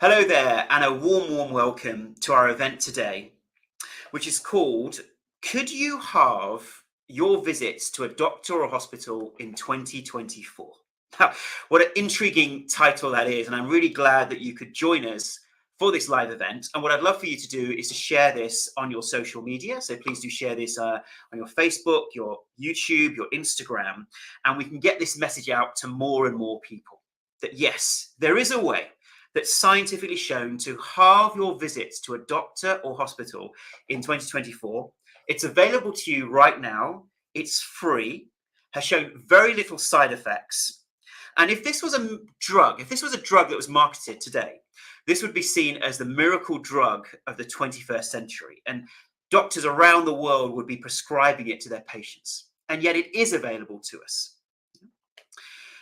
Hello there, and a warm welcome to our event today, which is called Could You Halve Your Visits to a Doctor or Hospital in 2024? Now, what an intriguing title that is, and I'm really glad that you could join us for this live event. And what I'd love for you to do is to share this on your social media. So please do share this on your Facebook, your YouTube, your Instagram, and we can get this message out to more and more people that yes, there is a way that's scientifically shown to halve your visits to a doctor or hospital in 2024. It's available to you right now. It's free, has shown very little side effects. And if this was a drug that was marketed today, this would be seen as the miracle drug of the 21st century. And doctors around the world would be prescribing it to their patients. And yet it is available to us.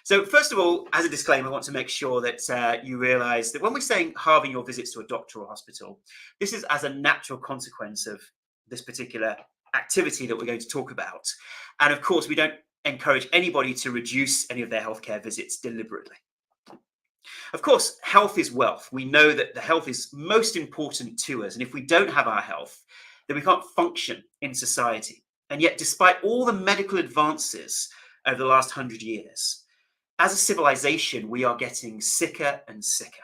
So first of all, as a disclaimer, I want to make sure that you realize that when we're saying halving your visits to a doctor or hospital, this is as a natural consequence of this particular activity that we're going to talk about. And of course, we don't encourage anybody to reduce any of their healthcare visits deliberately. Of course, health is wealth. We know that the health is most important to us. And if we don't have our health, then we can't function in society. And yet, despite all the medical advances over the last 100 years, as a civilization, we are getting sicker and sicker.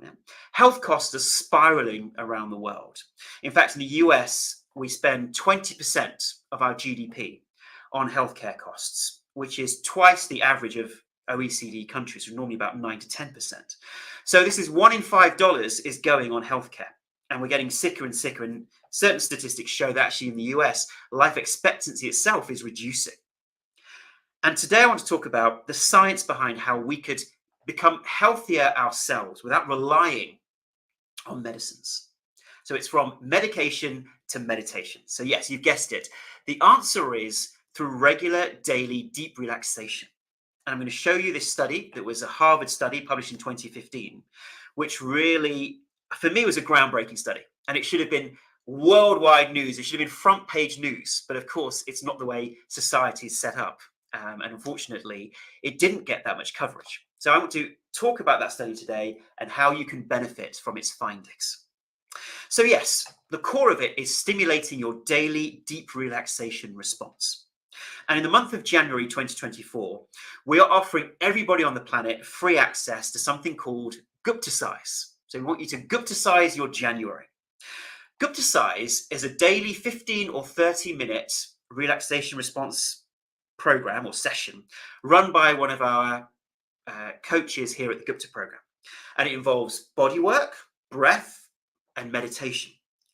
Yeah. Health costs are spiraling around the world. In fact, in the US, we spend 20% of our GDP on healthcare costs, which is twice the average of OECD countries, which are normally about 9 to 10%. So this is $1 in $5 is going on healthcare, and we're getting sicker and sicker. And certain statistics show that actually in the US, life expectancy itself is reducing. And today I want to talk about the science behind how we could become healthier ourselves without relying on medicines. So it's from medication to meditation. So yes, you've guessed it. The answer is through regular daily deep relaxation. And I'm going to show you this study that was a Harvard study published in 2015, which really, for me, was a groundbreaking study. And it should have been worldwide news. It should have been front page news. But of course, it's not the way society is set up. And unfortunately, it didn't get that much coverage. So I want to talk about that study today and how you can benefit from its findings. So yes, the core of it is stimulating your daily deep relaxation response. And in the month of January 2024, we are offering everybody on the planet free access to something called Guptacise. So we want you to Guptacise your January. Guptacise is a daily 15 or 30-minute relaxation response program or session run by one of our coaches here at the Gupta program. And it involves body work, breath, and meditation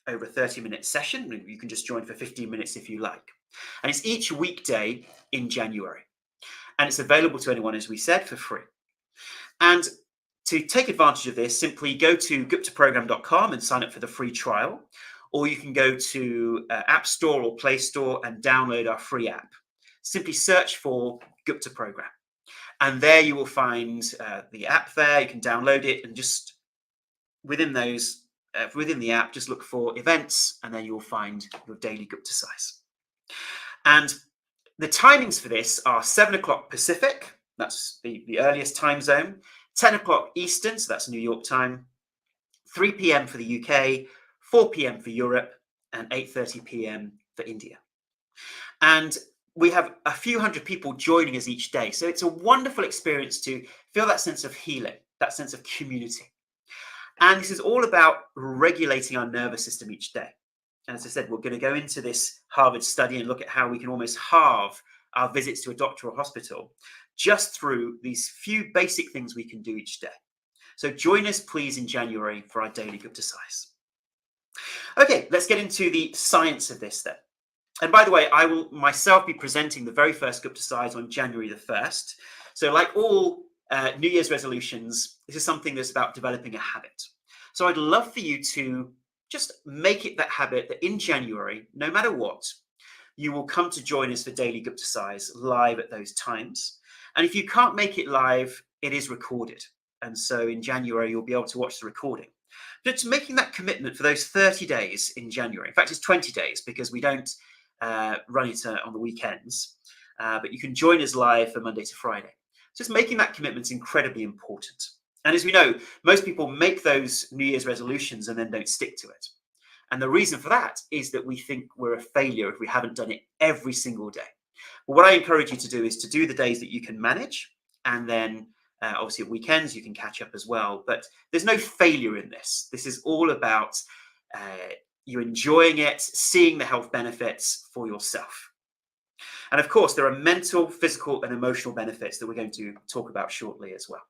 over a 30-minute session. You can just join for 15 minutes if you like. And it's each weekday in January. And it's available to anyone, as we said, for free. And to take advantage of this, simply go to guptaprogram.com and sign up for the free trial. Or you can go to App Store or Play Store and download our free app. Simply search for Gupta Program. And there you will find the app there. You can download it and just within the app, just look for events, and then you will find your daily Guptacise. And the timings for this are 7 o'clock Pacific, that's the earliest time zone, 10 o'clock Eastern, so that's New York time, 3 p.m. for the UK, 4 p.m. for Europe, and 8:30 p.m. for India. And we have a few hundred people joining us each day. So it's a wonderful experience to feel that sense of healing, that sense of community. And this is all about regulating our nervous system each day. And as I said, we're going to go into this Harvard study and look at how we can almost halve our visits to a doctor or hospital just through these few basic things we can do each day. So join us, please, in January for our daily Guptacise. Okay, let's get into the science of this then. And by the way, I will myself be presenting the very first Guptacise on January the 1st. So like all New Year's resolutions, this is something that's about developing a habit. So I'd love for you to just make it that habit that in January, no matter what, you will come to join us for daily Guptacise live at those times. And if you can't make it live, it is recorded. And so in January, you'll be able to watch the recording. Just making that commitment for those 30 days in January. In fact, it's 20 days because we don't run it on the weekends, but you can join us live for Monday to Friday. Just making that commitment is incredibly important. And as we know, most people make those New Year's resolutions and then don't stick to it. And the reason for that is that we think we're a failure if we haven't done it every single day. But what I encourage you to do is to do the days that you can manage, and then obviously at weekends you can catch up as well. But there's no failure in this. This is all about you enjoying it, seeing the health benefits for yourself. And of course, there are mental, physical, and emotional benefits that we're going to talk about shortly as well.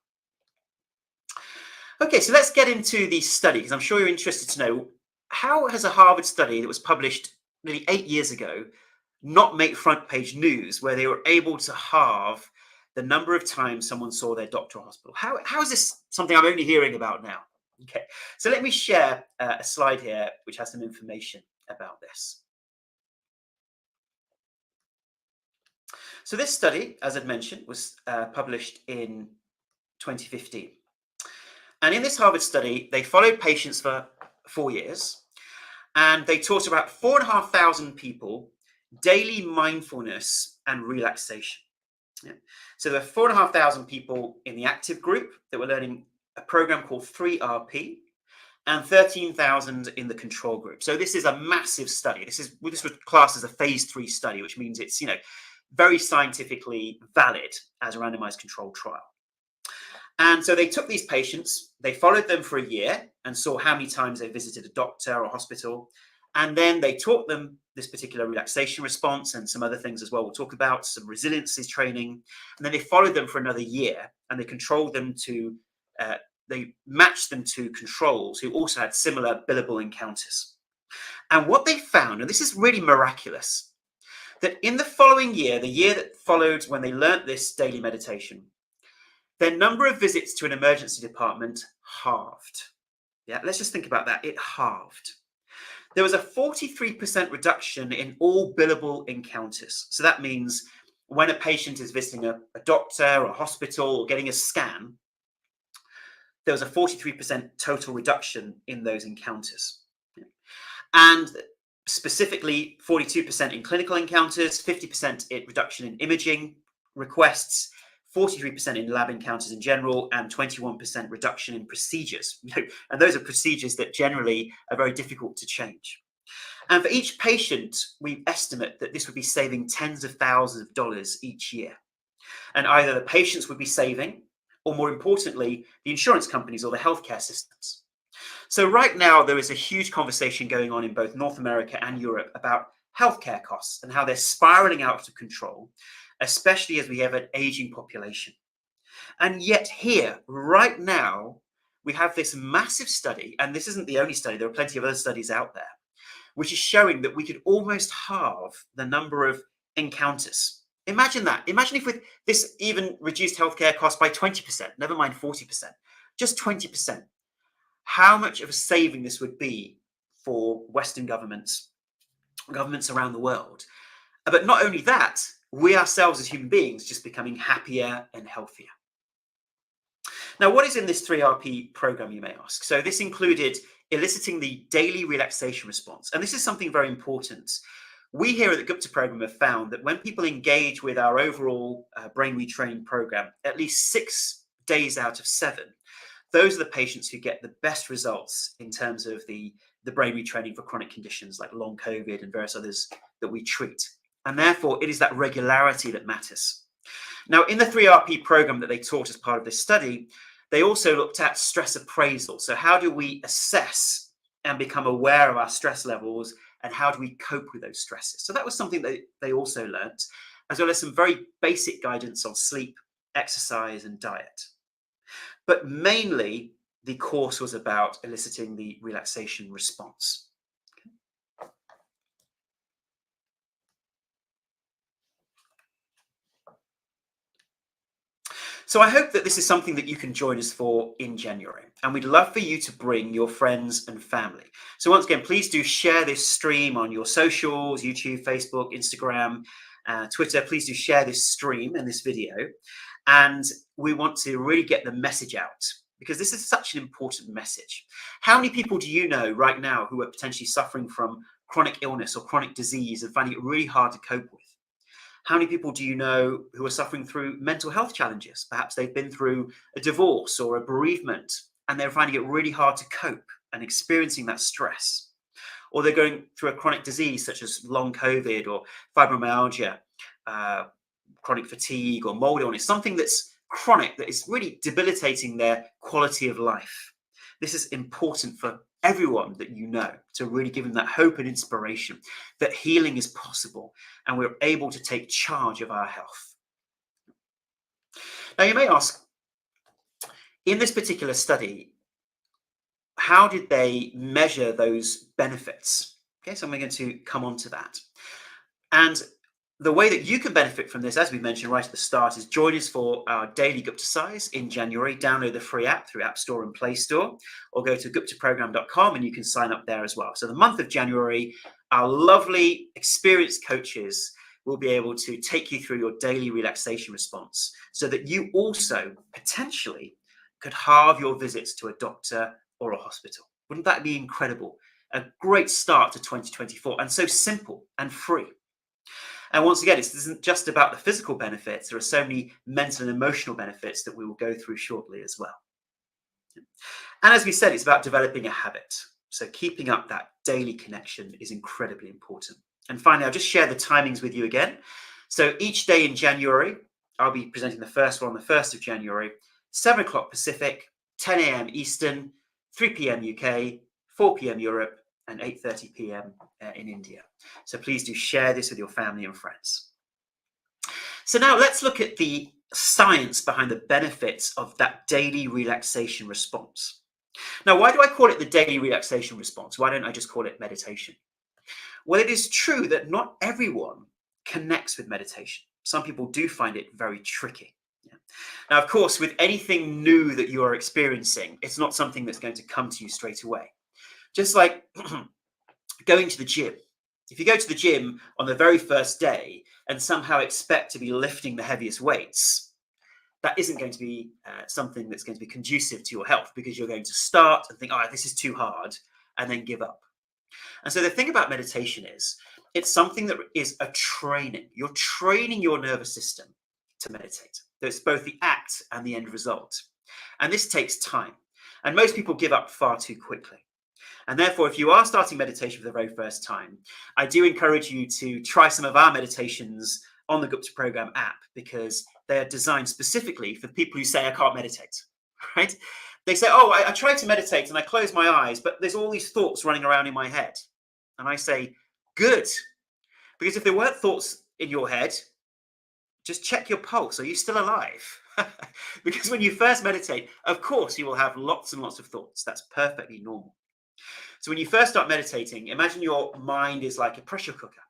Okay, so let's get into the study, because I'm sure you're interested to know, how has a Harvard study that was published nearly 8 years ago not make front page news, where they were able to halve the number of times someone saw their doctor or hospital? How is this something I'm only hearing about now? Okay, so let me share a slide here which has some information about this. So this study, as I'd mentioned, was published in 2015. And in this Harvard study, they followed patients for 4 years, and they taught about 4,500 people daily mindfulness and relaxation. Yeah. So there were 4,500 people in the active group that were learning a program called 3RP, and 13,000 in the control group. So this is a massive study. This was classed as a phase 3 study, which means it's very scientifically valid as a randomized controlled trial. And so they took these patients, they followed them for a year and saw how many times they visited a doctor or hospital. And then they taught them this particular relaxation response and some other things as well. We'll talk about some resiliency training. And then they followed them for another year, and they controlled them to, they matched them to controls who also had similar billable encounters. And what they found, and this is really miraculous, that in the following year, the year that followed when they learnt this daily meditation, their number of visits to an emergency department halved. Yeah, let's just think about that. It halved. There was a 43% reduction in all billable encounters. So that means when a patient is visiting a doctor or a hospital or getting a scan, there was a 43% total reduction in those encounters. And specifically 42% in clinical encounters, 50% in reduction in imaging requests, 43% in lab encounters in general, and 21% reduction in procedures. And those are procedures that generally are very difficult to change. And for each patient, we estimate that this would be saving tens of thousands of dollars each year. And either the patients would be saving, or more importantly, the insurance companies or the healthcare systems. So right now, there is a huge conversation going on in both North America and Europe about healthcare costs and how they're spiraling out of control, especially as we have an aging population. And yet here, right now, we have this massive study, and this isn't the only study, there are plenty of other studies out there, which is showing that we could almost halve the number of encounters. Imagine that. Imagine if with this even reduced healthcare costs by 20%, never mind 40%, just 20%. How much of a saving this would be for Western governments around the world. But not only that, we ourselves as human beings just becoming happier and healthier. Now, what is in this 3RP program, you may ask? So this included eliciting the daily relaxation response. And this is something very important. We here at the Gupta program have found that when people engage with our overall brain retraining program, at least 6 days out of 7, those are the patients who get the best results in terms of the brain retraining for chronic conditions like long COVID and various others that we treat. And therefore, it is that regularity that matters. Now, in the 3RP program that they taught as part of this study, they also looked at stress appraisal. So how do we assess and become aware of our stress levels, and how do we cope with those stresses? So that was something that they also learnt, as well as some very basic guidance on sleep, exercise, and diet. But mainly, the course was about eliciting the relaxation response. So I hope that this is something that you can join us for in January. And we'd love for you to bring your friends and family. So once again, please do share this stream on your socials, YouTube, Facebook, Instagram, Twitter. Please do share this stream and this video. And we want to really get the message out, because this is such an important message. How many people do you know right now who are potentially suffering from chronic illness or chronic disease and finding it really hard to cope with? How many people do you know who are suffering through mental health challenges? Perhaps they've been through a divorce or a bereavement, and they're finding it really hard to cope and experiencing that stress. Or they're going through a chronic disease such as long COVID or fibromyalgia, uh, chronic fatigue or mold illness, something that's chronic, that is really debilitating their quality of life. This is important for everyone that you know, to really give them that hope and inspiration that healing is possible and we're able to take charge of our health. Now, you may ask, in this particular study, how did they measure those benefits? Okay, so I'm going to come on to that. And the way that you can benefit from this, as we mentioned right at the start, is join us for our daily Guptacise in January. Download the free app through App Store and Play Store, or go to guptaprogram.com and you can sign up there as well. So the month of January, our lovely experienced coaches will be able to take you through your daily relaxation response so that you also potentially could halve your visits to a doctor or a hospital. Wouldn't that be incredible? A great start to 2024, and so simple and free. And once again, this isn't just about the physical benefits. There are so many mental and emotional benefits that we will go through shortly as well. And as we said, it's about developing a habit. So keeping up that daily connection is incredibly important. And finally, I'll just share the timings with you again. So each day in January, I'll be presenting the first one on the 1st of January, 7 o'clock Pacific, 10 a.m. Eastern, 3 p.m. UK, 4 p.m. Europe, and 8:30 p.m. In India. So please do share this with your family and friends. So now let's look at the science behind the benefits of that daily relaxation response. Now, why do I call it the daily relaxation response? Why don't I just call it meditation? Well, it is true that not everyone connects with meditation. Some people do find it very tricky. Yeah. Now, of course, with anything new that you are experiencing, it's not something that's going to come to you straight away. Just like going to the gym. If you go to the gym on the very first day and somehow expect to be lifting the heaviest weights, that isn't going to be something that's going to be conducive to your health, because you're going to start and think, oh, this is too hard, and then give up. And so the thing about meditation is, it's something that is a training. You're training your nervous system to meditate. So it's both the act and the end result. And this takes time. And most people give up far too quickly. And therefore, if you are starting meditation for the very first time, I do encourage you to try some of our meditations on the Gupta Program app, because they are designed specifically for people who say, I can't meditate, right? They say, oh, I try to meditate and I close my eyes, but there's all these thoughts running around in my head. And I say, good. Because if there weren't thoughts in your head, just check your pulse. Are you still alive? Because when you first meditate, of course, you will have lots and lots of thoughts. That's perfectly normal. So when you first start meditating, imagine your mind is like a pressure cooker.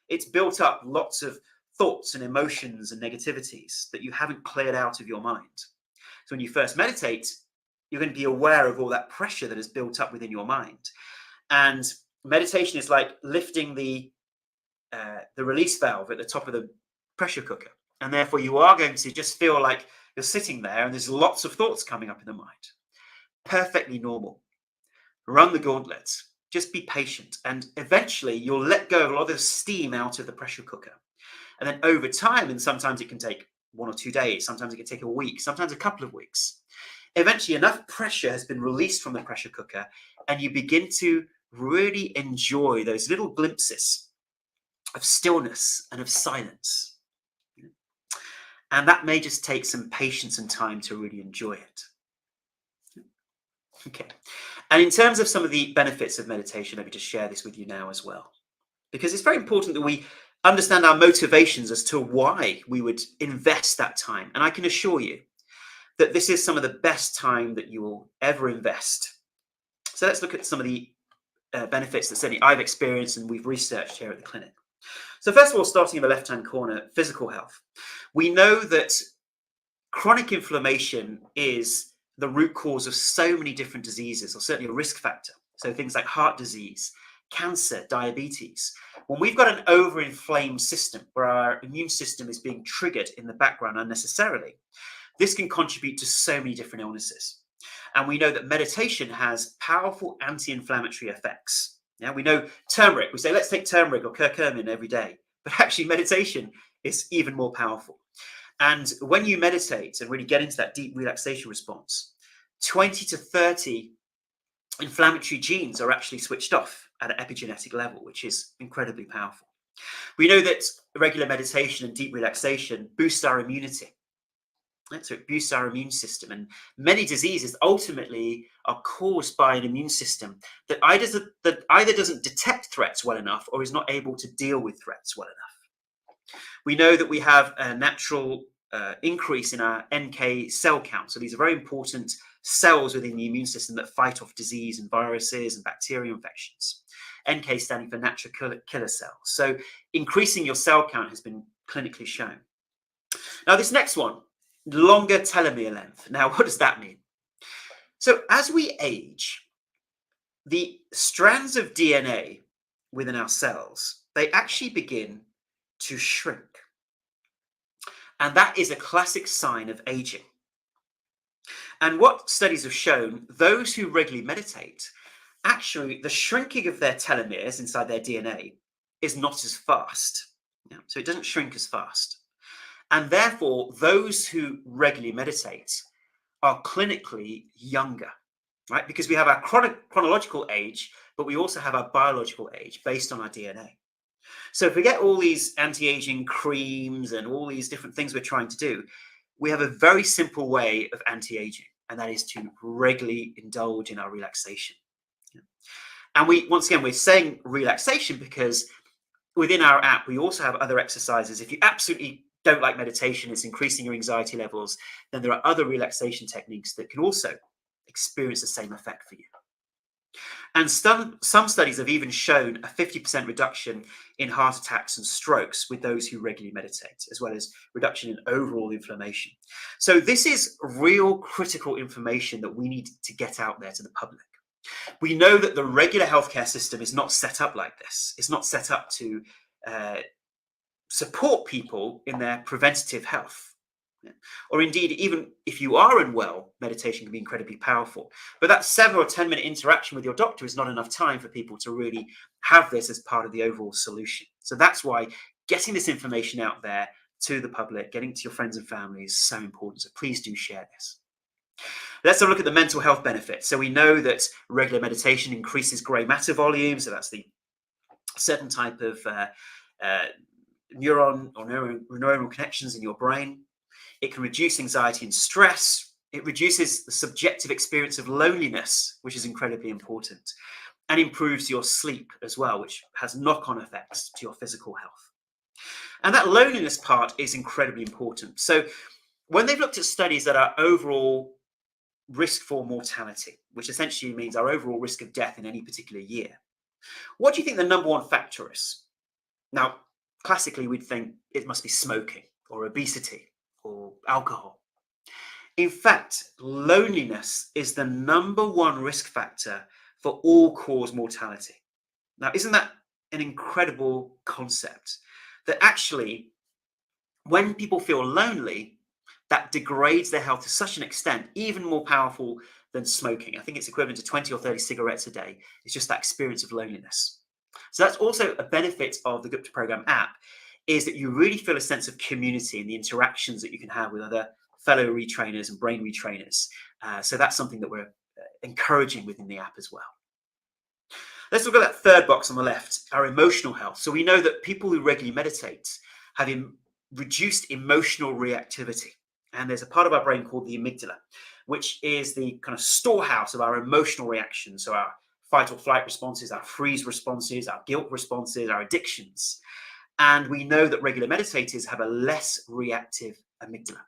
It's built up lots of thoughts and emotions and negativities that you haven't cleared out of your mind. So when you first meditate, you're going to be aware of all that pressure that is built up within your mind. And meditation is like lifting the release valve at the top of the pressure cooker. And therefore, you are going to just feel like you're sitting there and there's lots of thoughts coming up in the mind. Perfectly normal. Run the gauntlet. Just be patient. And eventually, you'll let go of a lot of the steam out of the pressure cooker. And then over time, and sometimes it can take 1 or 2 days, sometimes it can take a week, sometimes a couple of weeks. Eventually, enough pressure has been released from the pressure cooker, and you begin to really enjoy those little glimpses of stillness and of silence. And that may just take some patience and time to really enjoy it. Okay. And in terms of some of the benefits of meditation, let me just share this with you now as well. Because it's very important that we understand our motivations as to why we would invest that time. And I can assure you that this is some of the best time that you will ever invest. So let's look at some of the benefits that certainly I've experienced and we've researched here at the clinic. So first of all, starting in the left-hand corner, physical health. We know that chronic inflammation is the root cause of so many different diseases, or certainly a risk factor. So things like heart disease, cancer, diabetes. When we've got an overinflamed system where our immune system is being triggered in the background unnecessarily, this can contribute to so many different illnesses. And we know that meditation has powerful anti-inflammatory effects. Yeah, we know turmeric. We say, let's take turmeric or curcumin every day. But actually, meditation is even more powerful. And when you meditate and really get into that deep relaxation response, 20 to 30 inflammatory genes are actually switched off at an epigenetic level, which is incredibly powerful. We know that regular meditation and deep relaxation boosts our immunity. So it boosts our immune system, and many diseases ultimately are caused by an immune system that either doesn't detect threats well enough or is not able to deal with threats well enough. We know that we have a natural increase in our NK cell count. So these are very important cells within the immune system that fight off disease and viruses and bacterial infections. NK standing for natural killer cells. So increasing your cell count has been clinically shown. Now this next one, longer telomere length. Now, what does that mean? So as we age, the strands of DNA within our cells, they actually begin to shrink. And that is a classic sign of aging. And what studies have shown, those who regularly meditate, actually the shrinking of their telomeres inside their DNA is not as fast. So it doesn't shrink as fast. And therefore, those who regularly meditate are clinically younger, right? Because we have our chronological age, but we also have our biological age based on our DNA. So forget all these anti-aging creams and all these different things we're trying to do. We have a very simple way of anti-aging, and that is to regularly indulge in our relaxation. And once again, we're saying relaxation because within our app, we also have other exercises. If you absolutely don't like meditation, it's increasing your anxiety levels, then there are other relaxation techniques that can also experience the same effect for you. And some studies have even shown a 50% reduction in heart attacks and strokes with those who regularly meditate, as well as reduction in overall inflammation. So this is real critical information that we need to get out there to the public. We know that the regular healthcare system is not set up like this. It's not set up to support people in their preventative health. Or indeed, even if you are unwell, meditation can be incredibly powerful. But that 7 or 10 minute interaction with your doctor is not enough time for people to really have this as part of the overall solution. So that's why getting this information out there to the public, getting to your friends and family is so important. So please do share this. Let's have a look at the mental health benefits. So we know that regular meditation increases grey matter volume. So that's the certain type of neuron or neuronal connections in your brain. It can reduce anxiety and stress. It reduces the subjective experience of loneliness, which is incredibly important, and improves your sleep as well, which has knock-on effects to your physical health. And that loneliness part is incredibly important. So when they've looked at studies at our overall risk for mortality, which essentially means our overall risk of death in any particular year, what do you think the number one factor is? Now, classically, we'd think it must be smoking or obesity or alcohol. In fact, loneliness is the number one risk factor for all-cause mortality. Now, isn't that an incredible concept? That actually, when people feel lonely, that degrades their health to such an extent, even more powerful than smoking. I think it's equivalent to 20 or 30 cigarettes a day. It's just that experience of loneliness. So that's also a benefit of the Gupta Program app, is that you really feel a sense of community and the interactions that you can have with other fellow retrainers and brain retrainers. So that's something that we're encouraging within the app as well. Let's look at that third box on the left, our emotional health. So we know that people who regularly meditate have reduced emotional reactivity. And there's a part of our brain called the amygdala, which is the kind of storehouse of our emotional reactions. So our fight or flight responses, our freeze responses, our guilt responses, our addictions. And we know that regular meditators have a less reactive amygdala.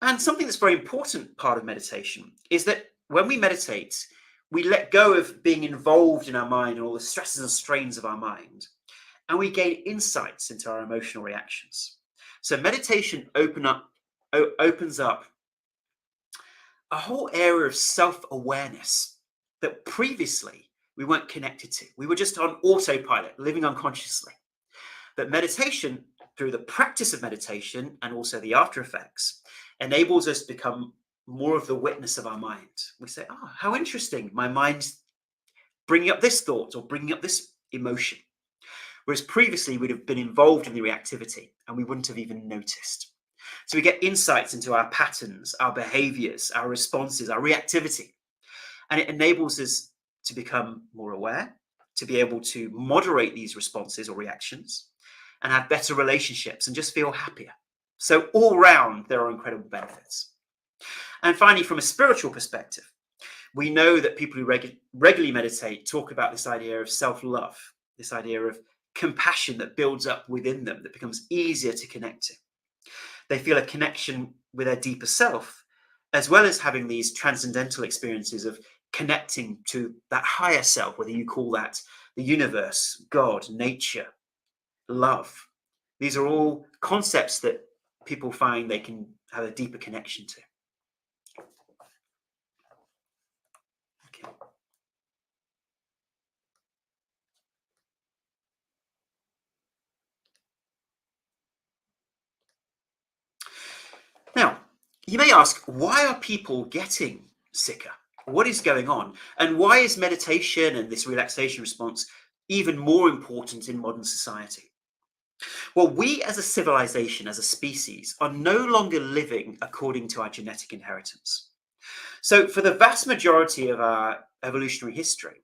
And something that's very important part of meditation is that when we meditate, we let go of being involved in our mind and all the stresses and strains of our mind, and we gain insights into our emotional reactions. So meditation opens up a whole area of self-awareness that previously we weren't connected to. We were just on autopilot, living unconsciously. But meditation, through the practice of meditation and also the after effects, enables us to become more of the witness of our mind. We say, oh, how interesting. My mind's bringing up this thought or bringing up this emotion. whereas previously we'd have been involved in the reactivity and we wouldn't have even noticed. So we get insights into our patterns, our behaviors, our responses, our reactivity, and it enables us to become more aware, to be able to moderate these responses or reactions, and have better relationships and just feel happier. So all round, there are incredible benefits. And finally, from a spiritual perspective, we know that people who regularly meditate talk about this idea of self-love, this idea of compassion that builds up within them, that becomes easier to connect to. They feel a connection with their deeper self, as well as having these transcendental experiences of connecting to that higher self, whether you call that the universe, God, nature, love. These are all concepts that people find they can have a deeper connection to. Okay. Now, you may ask, why are people getting sicker? What is going on? And why is meditation and this relaxation response even more important in modern society? Well, we as a civilization, as a species, are no longer living according to our genetic inheritance. So for the vast majority of our evolutionary history,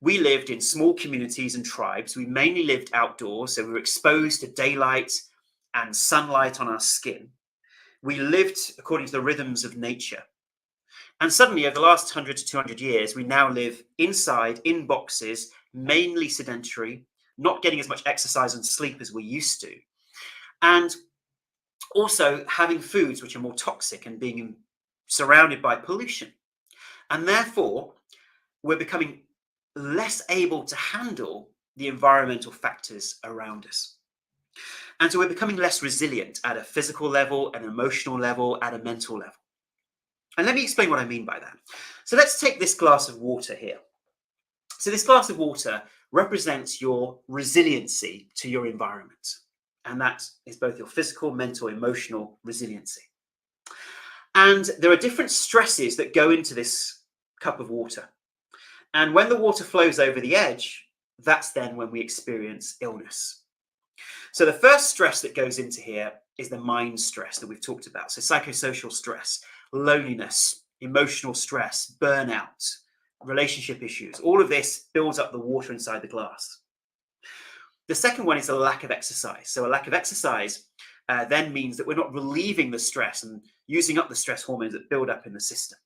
we lived in small communities and tribes. We mainly lived outdoors, so we were exposed to daylight and sunlight on our skin. We lived according to the rhythms of nature. And suddenly, over the last 100 to 200 years, we now live inside, in boxes, mainly sedentary, not getting as much exercise and sleep as we used to. And also having foods which are more toxic and being surrounded by pollution. And therefore, we're becoming less able to handle the environmental factors around us. And so we're becoming less resilient at a physical level, an emotional level, at a mental level. And let me explain what I mean by that. So let's take this glass of water here. So this glass of water represents your resiliency to your environment. And that is both your physical, mental, emotional resiliency. And there are different stresses that go into this cup of water. And when the water flows over the edge, that's then when we experience illness. So the first stress that goes into here is the mind stress that we've talked about. So psychosocial stress, loneliness, emotional stress, burnout, relationship issues. All of this builds up the water inside the glass. The second one is a lack of exercise. So a lack of exercise then means that we're not relieving the stress and using up the stress hormones that build up in the system.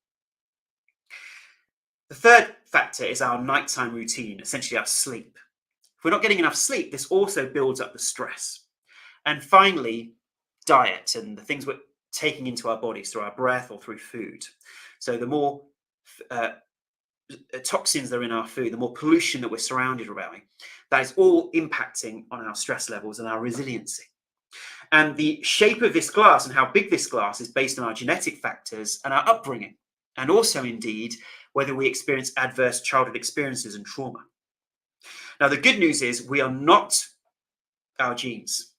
The third factor is our nighttime routine, essentially our sleep. If we're not getting enough sleep, this also builds up the stress. And finally, diet and the things we're taking into our bodies through our breath or through food. So the more toxins that are in our food, the more pollution that we're surrounded around, that is all impacting on our stress levels and our resiliency. And the shape of this glass and how big this glass is based on our genetic factors and our upbringing, and also indeed whether we experience adverse childhood experiences and trauma. Now, the good news is we are not our genes.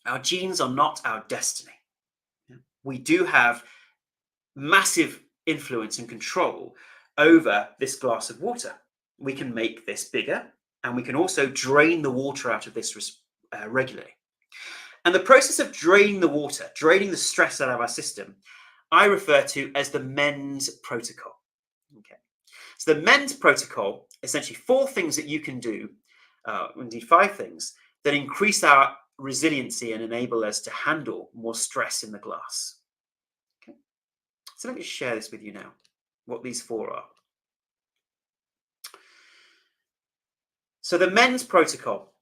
Our genes are not our destiny. We do have massive influence and control over this glass of water. We can make this bigger, and we can also drain the water out of this regularly. And the process of draining the water, draining the stress out of our system, I refer to as the MEND protocol. Okay. So the MEND protocol, essentially 4 things that you can do, indeed 5 things, that increase our resiliency and enable us to handle more stress in the glass. Okay. So let me share this with you now, what these 4 are. So the MEND protocol.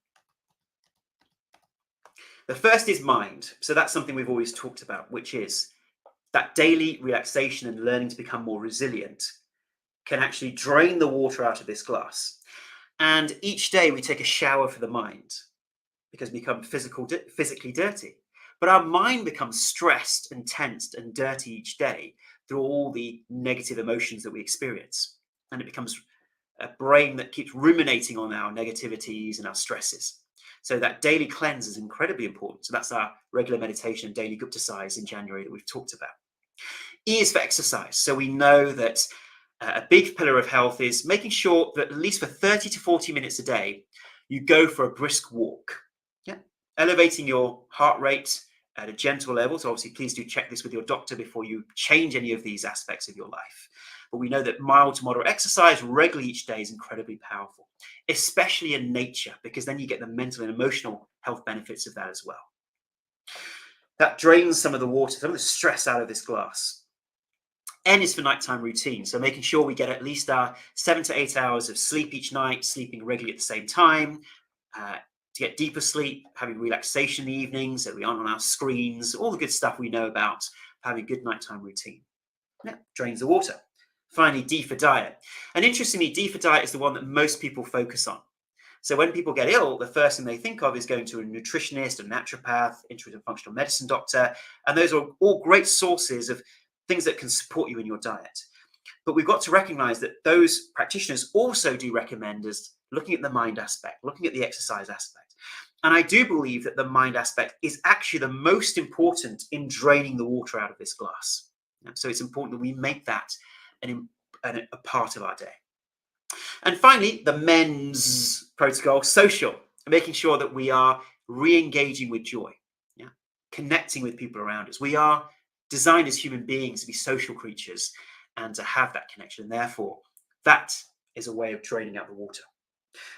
The first is mind. So that's something we've always talked about, which is that daily relaxation and learning to become more resilient can actually drain the water out of this glass. And each day we take a shower for the mind because we become physically dirty. But our mind becomes stressed and tensed and dirty each day through all the negative emotions that we experience. And it becomes a brain that keeps ruminating on our negativities and our stresses. So that daily cleanse is incredibly important. So that's our regular meditation and daily Guptacise in January that we've talked about. E is for exercise. So we know that a big pillar of health is making sure that at least for 30 to 40 minutes a day, you go for a brisk walk. Yeah, elevating your heart rate at a gentle level. So obviously, please do check this with your doctor before you change any of these aspects of your life. But we know that mild to moderate exercise regularly each day is incredibly powerful, especially in nature, because then you get the mental and emotional health benefits of that as well. That drains some of the water, some of the stress out of this glass. N is for nighttime routine. So making sure we get at least our 7 to 8 hours of sleep each night, sleeping regularly at the same time, to get deeper sleep, having relaxation in the evenings, so we aren't on our screens, all the good stuff we know about having a good nighttime routine. Yeah, drains the water. Finally, D for diet. And interestingly, D for diet is the one that most people focus on. So when people get ill, the first thing they think of is going to a nutritionist, a naturopath, intuitive functional medicine doctor, and those are all great sources of things that can support you in your diet. But we've got to recognize that those practitioners also do recommend us looking at the mind aspect, looking at the exercise aspect. And I do believe that the mind aspect is actually the most important in draining the water out of this glass. So it's important that we make that a part of our day. And finally, the men's protocol, social, making sure that we are re-engaging with joy, connecting with people around us. We are designed as human beings to be social creatures and to have that connection. And therefore, that is a way of draining out the water.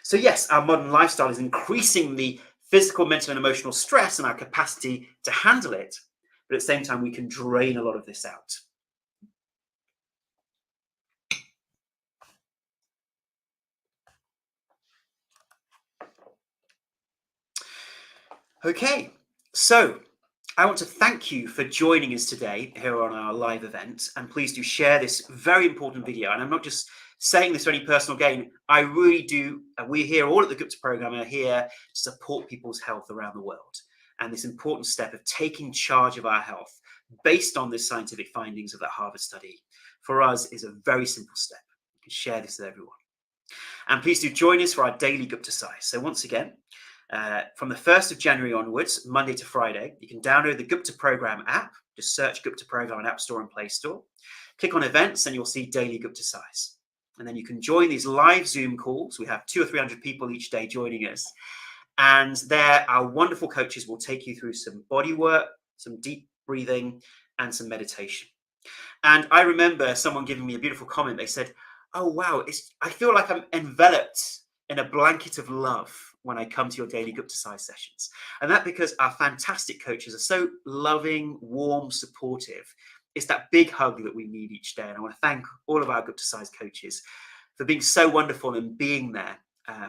So yes, our modern lifestyle is increasing the physical, mental, and emotional stress and our capacity to handle it. But at the same time, we can drain a lot of this out. Okay, so I want to thank you for joining us today here on our live event, and please do share this very important video. And I'm not just saying this for any personal gain. I really do. We here, all at the Gupta program, are here to support people's health around the world. And this important step of taking charge of our health based on the scientific findings of that Harvard study, for us, is a very simple step. You can share this with everyone. And please do join us for our daily Guptacise. So once again, from the 1st of January onwards, Monday to Friday, you can download the Gupta Program app. Just search Gupta Program in App Store and Play Store. Click on events and you'll see daily Guptacise. And then you can join these live Zoom calls. We have 200 or 300 people each day joining us. And there, our wonderful coaches will take you through some body work, some deep breathing, and some meditation. And I remember someone giving me a beautiful comment. They said, "Oh, wow, I feel like I'm enveloped in a blanket of love when I come to your daily Guptacise sessions." And that's because our fantastic coaches are so loving, warm, supportive. It's that big hug that we need each day. And I want to thank all of our Guptacise coaches for being so wonderful and being there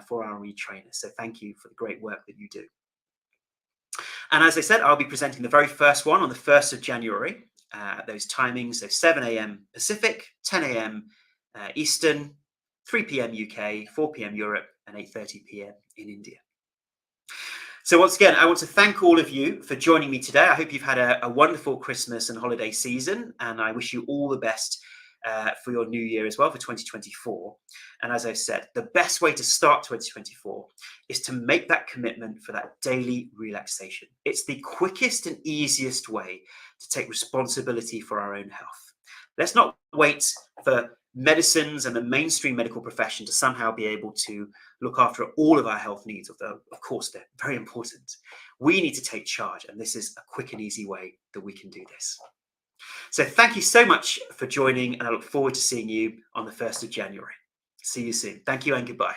for our retrainers. So thank you for the great work that you do. And as I said, I'll be presenting the very first one on the 1st of January. Those timings, so 7 a.m. Pacific, 10 a.m. Eastern, 3 p.m. UK, 4 p.m. Europe, and 8:30 p.m. in India. So once again, I want to thank all of you for joining me today. I hope you've had a wonderful Christmas and holiday season, and I wish you all the best for your new year as well, for 2024. And as I've said, the best way to start 2024 is to make that commitment for that daily relaxation. It's the quickest and easiest way to take responsibility for our own health. Let's not wait for medicines and the mainstream medical profession to somehow be able to look after all of our health needs, although of course they're very important. We need to take charge, and this is a quick and easy way that we can do this. So thank you so much for joining, and I look forward to seeing you on the 1st of January. See you soon. Thank you and goodbye.